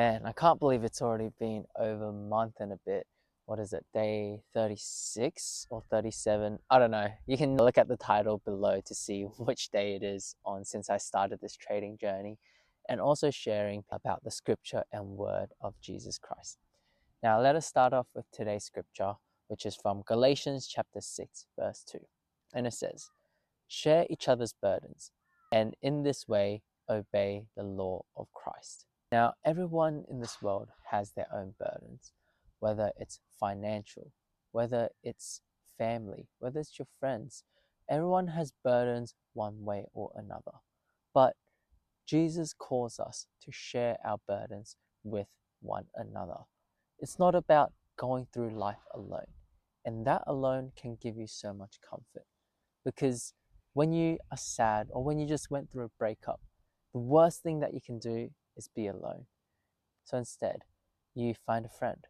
Man, I can't believe it's already been over a month and a bit. What is it, day 36 or 37? I don't know. You can look at the title below to see which day it is on since I started this trading journey, and also sharing about the scripture and word of Jesus Christ. Now, let us start off with today's scripture, which is from Galations chapter 6, verse 2. And it says, "Share each other's burdens, and in this way obey the law of Christ." Now, everyone in this world has their own burdens, whether it's financial, whether it's family, whether it's your friends. Everyone has burdens one way or another. But Jesus calls us to share our burdens with one another. It's not about going through life alone. And that alone can give you so much comfort. Because when you are sad or when you just went through a breakup, the worst thing that you can do is be alone. So instead, you find a friend.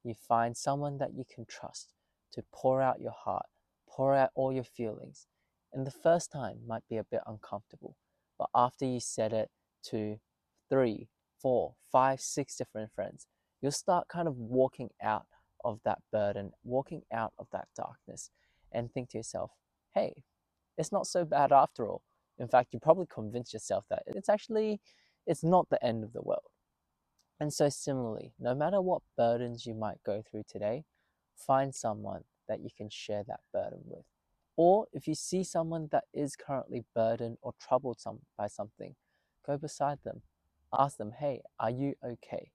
You find someone that you can trust to pour out your heart, pour out all your feelings. And the first time might be a bit uncomfortable, but after you said it to 3, 4, 5, 6 different friends, you'll start kind of walking out of that burden, walking out of that darkness, and think to yourself, hey, it's not so bad after all. In fact, you probably convince yourself that it's not the end of the world. And so similarly, no matter what burdens you might go through today, find someone that you can share that burden with. Or if you see someone that is currently burdened or troubled by something, go beside them. Ask them, hey, are you okay?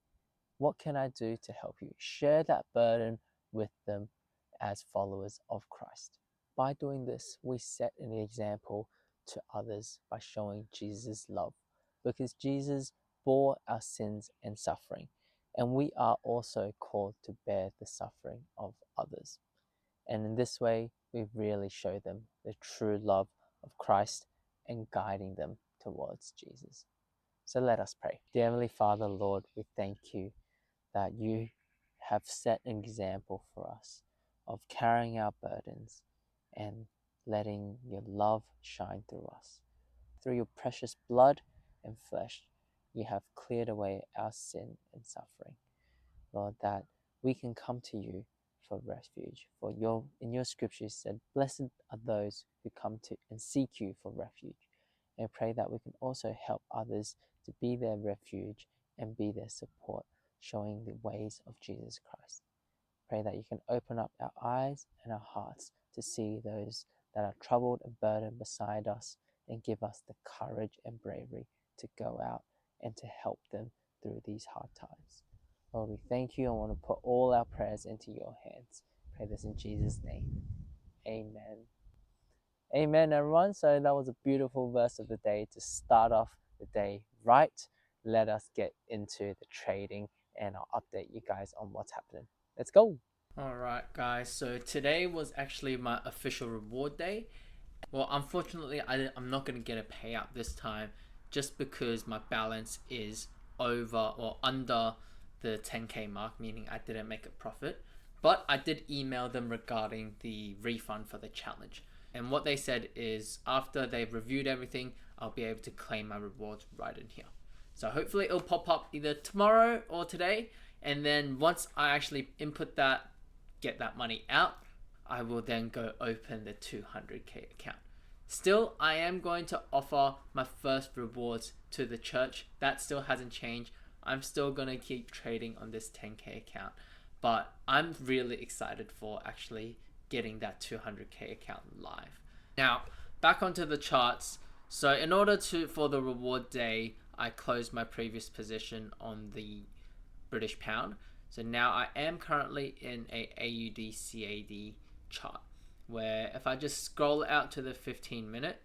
What can I do to help you? Share that burden with them as followers of Christ. By doing this, we set an example to others by showing Jesus' love, because Jesus bore our sins and suffering, and we are also called to bear the suffering of others. And in this way, we really show them the true love of Christ and guiding them towards Jesus. So let us pray. Dear Heavenly Father, Lord, we thank you that you have set an example for us of carrying our burdens and letting your love shine through us. Through your precious blood and flesh, you have cleared away our sin and suffering. Lord, that we can come to you for refuge. For in your scripture you said, blessed are those who come to and seek you for refuge. And I pray that we can also help others to be their refuge and be their support, showing the ways of Jesus Christ. Pray that you can open up our eyes and our hearts to see those that are troubled and burdened beside us, and give us the courage and bravery to go out and to help them through these hard times. Lord, we thank you and want to put all our prayers into your hands. Pray this in Jesus' name. Amen. Amen, everyone. So that was a beautiful verse of the day to start off the day right. Let us get into the trading and I'll update you guys on what's happening. Let's go. Alright guys, so today was actually my official reward day. Well, unfortunately I'm not going to get a payout this time, just because my balance is over or under the 10k mark, meaning I didn't make a profit. But I did email them regarding the refund for the challenge, and what they said is after they've reviewed everything, I'll be able to claim my rewards right in here. So hopefully it'll pop up either tomorrow or today, and then once I actually input that, get that money out, I will then go open the 200k account. Still, I am going to offer my first rewards to the church. That still hasn't changed. I'm still going to keep trading on this 10k account, but I'm really excited for actually getting that 200k account live. Now, back onto the charts. So in order for the reward day, I closed my previous position on the British pound. So now I am currently in a AUD CAD chart, where if I just scroll out to the 15-minute,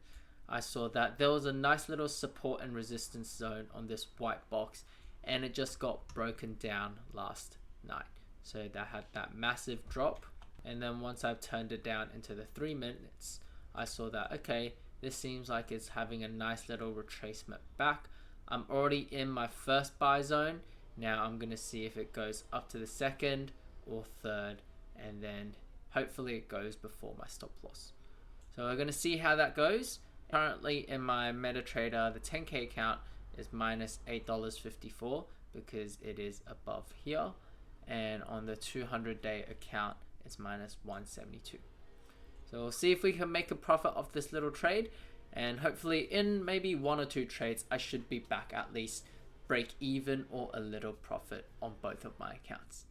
I saw that there was a nice little support and resistance zone on this white box, and it just got broken down last night. So that had that massive drop, and then once I've turned it down into the 3 minutes, I saw that, okay, this seems like it's having a nice little retracement back. I'm already in my first buy zone. Now I'm going to see if it goes up to the second or third, and then hopefully it goes before my stop loss. So we're going to see how that goes. Currently in my MetaTrader, the 10k account is minus $8.54, because it is above here, and on the 200-day account it's minus 172. So we'll see if we can make a profit off this little trade, and hopefully in maybe 1 or 2 trades I should be back at least break even or a little profit on both of my accounts.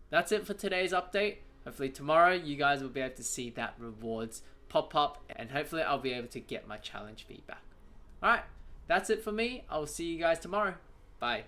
That's it for today's update. Hopefully tomorrow you guys will be able to see that rewards pop up, and hopefully I'll be able to get my challenge fee back. Alright, that's it for me. I will see you guys tomorrow. Bye.